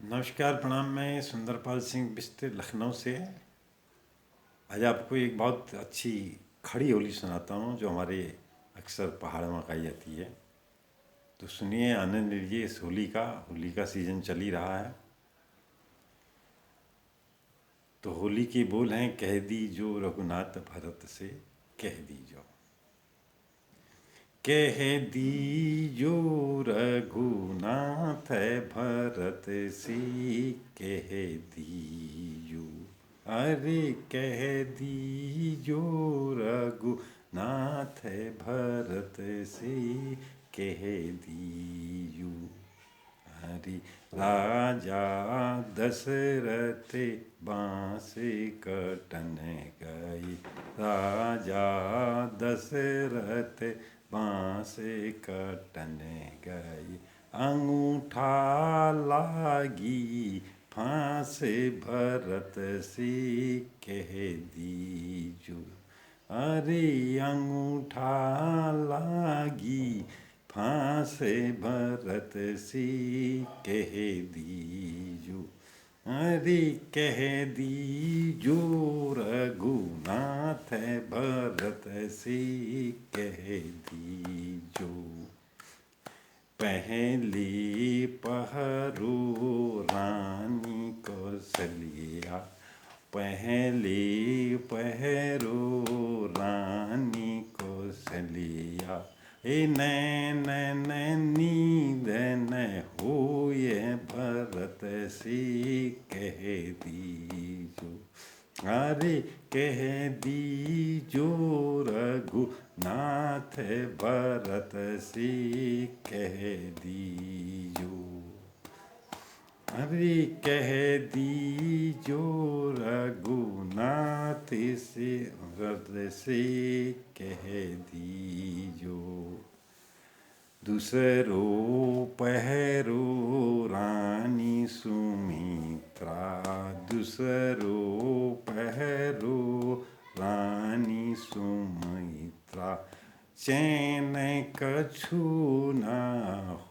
नमस्कार, प्रणाम। मैं सुंदरपाल सिंह बिष्ट लखनऊ से। आज आपको एक बहुत अच्छी खड़ी होली सुनाता हूँ जो हमारे अक्सर पहाड़ों में गाई जाती है। तो सुनिए, आनंद लीजिए इस होली का सीज़न चल ही रहा है। तो होली के बोल हैं, कह दी जो रघुनाथ भरत से, कह दी जो, कह दीजो रघुनाथ भरत सी, कह दीजो, अरे कह दीजो रघुनाथ भरत सी, कह दीजो। हरि राजा दशरथ बाँस कटन गए, राजा दशरथ बाँस कटन गए, अंगूठा लागी फांस भरत सी, कह दीजो, अरे अंगूठा लागी फांस भरत सी, कह दीजो, अरे कह दीजो रघुनाथ भरत सी, कह दीजो। पहली पहरु रानी कौशल्या, पहली पहरु रानी कौशल्या, ए नैन नींद न होए भरत सी, कह दीजो, अरे कह दीजो रघुनाथ भरत सी, कह दीजो, अरे कह दीजो रघुनाथ से भरत से, कह दीजो। दूसरो पहरो रानी सुमित्रा, दूसरो पहरो रानी सुमित्रा, चैन कछु न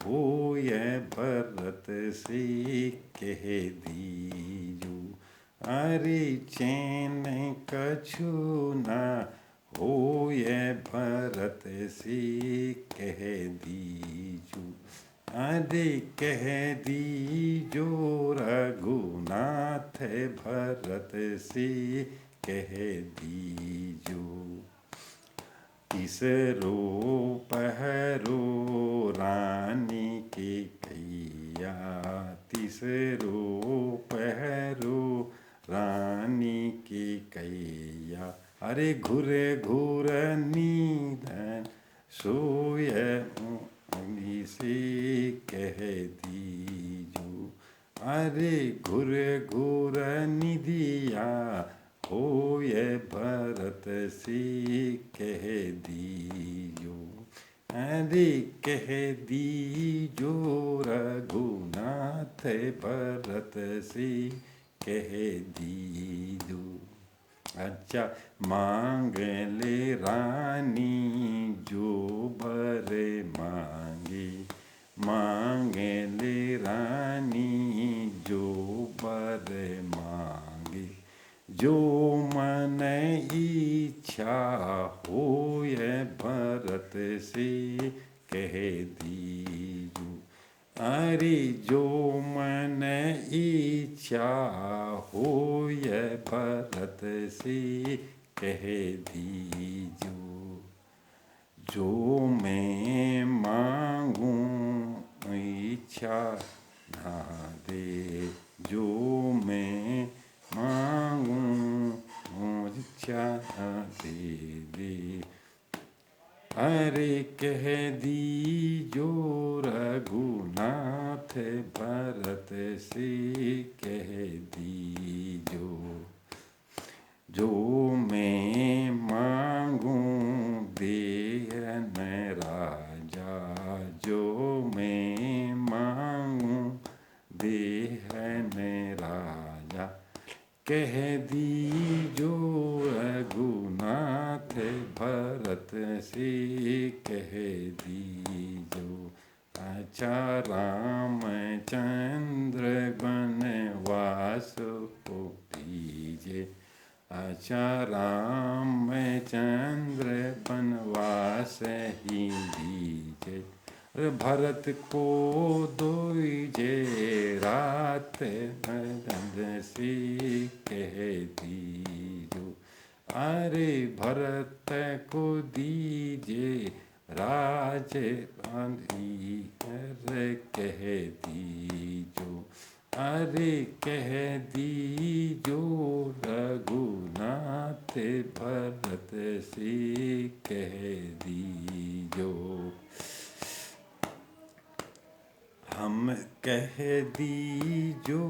होए भरत से, कह दीजो, अरे चैन कछु न होए भरत से, कह दीजो, अरे कह दीजो रघुनाथ भरत से, कह दीजो। तीसरो पहरो रानी के कैया, तीसरो पहरो रानी के कैया, अरे घुरे घुर नींद सोए उंगली से, कह दीजो, अरे घुरे घुर निदिया होए भरत से, कह दीजो, अरे कह दीजो रघुनाथ भरत से, कह दीजो। अच्छा, मांग ले रानी जो बर मांगे, मांग ले रानी जो बर मांगे, जो मन इच्छा होए भरत से, कह दीजो, अरे जो मन इच्छा होए भरत से, कह दीजो, जो मैं मांगूं इच्छा ना दे, जो मैं मांगूं इच्छा ना दे, अरे कह दीजो रघुनाथ भरत से, कह दीजो, जो मैं मांगूं देहन राजा, जो मैं मांगूं देहन राजा, कह दीजो रघुनाथ भरत से, कह दीजो। अच्छा रामचंद्र गण आचा रामचंद्र बनवास ही दीजे, भरत को दोइजे रात नंद सी कह दीजो। अरे भरत को दीजे राज कह दीजो। अरे कह दीजो रघुनाथ भरत से कह दीजो। हम कह दीजो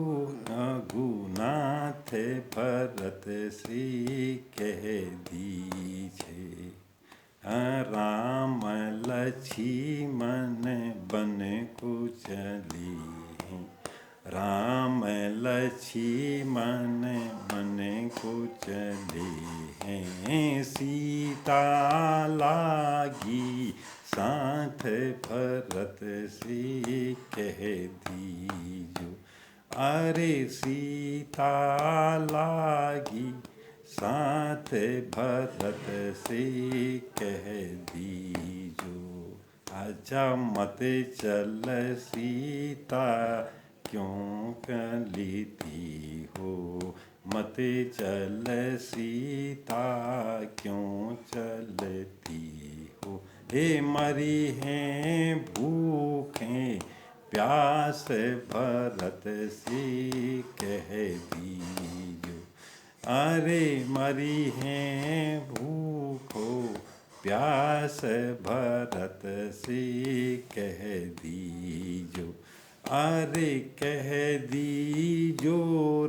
रघुनाथ भरत से कह दीजे। राम लक्ष्मण बन को चले, राम लक्ष्मण बन को चले हैं। सीता लागी साथ भरत से कह दीजो। अरे सीता लागी साथ भरत से कह दीजो। आजा मत चल सीता क्यों कलीती हो, मत चल सीता क्यों चलती हो। हे मरी हैं भूखे प्यास भरत से कह दीजो। अरे मरी हैं भूखो प्यास भरत से कह दीजो। अरे कह दीजो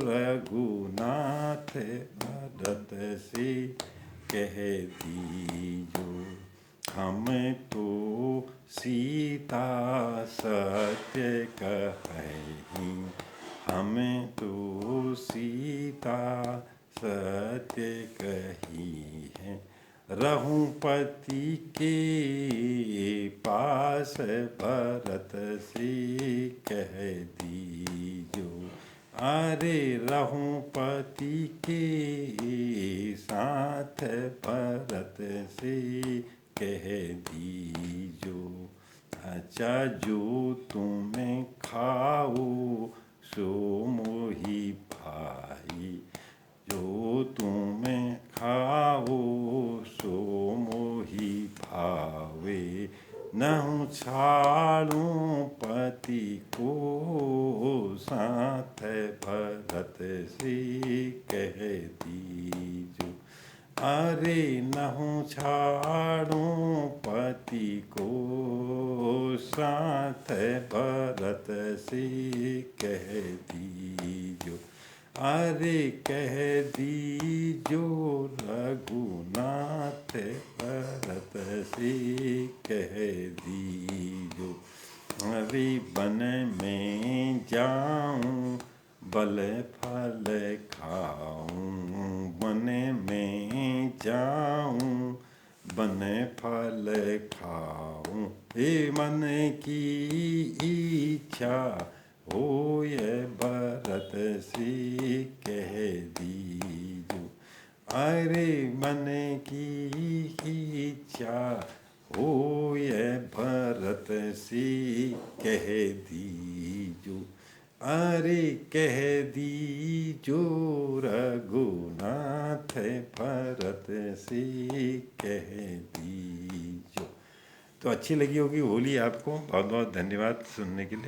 रघुनाथ भरत से कह दीजो। हम तो सीता सत्य कहीं, हमें तो सीता सत्य कही है। रहूं पति के पास भरत से कह दीजो। अरे रहूं पति के साथ भरत से कह दीजो। अच्छा जो तुम्हें खाओ सो मोहि भाई, जो तुम्हें खाओ सो मोहि भावे। नहुं छाड़ूं पति को साथ भरत से कह दीजो। अरे नहुं छाड़ूं पति को साथ भरत से कह दीजो। अरे कह दीजो रघुनाथ भरत से कह दीजो। अरे वन में जाऊं बल फल खाऊं, वन में जाऊं बन फल खाऊं। हे मन की इच्छा होय भरत से कह दीजो। अरे मन की इच्छा होय भरत से कह दीजो। अरे कह दीजो रघुनाथ भरत से कह दीजो। तो अच्छी लगी होगी होली आपको। बहुत बहुत धन्यवाद सुनने के लिए।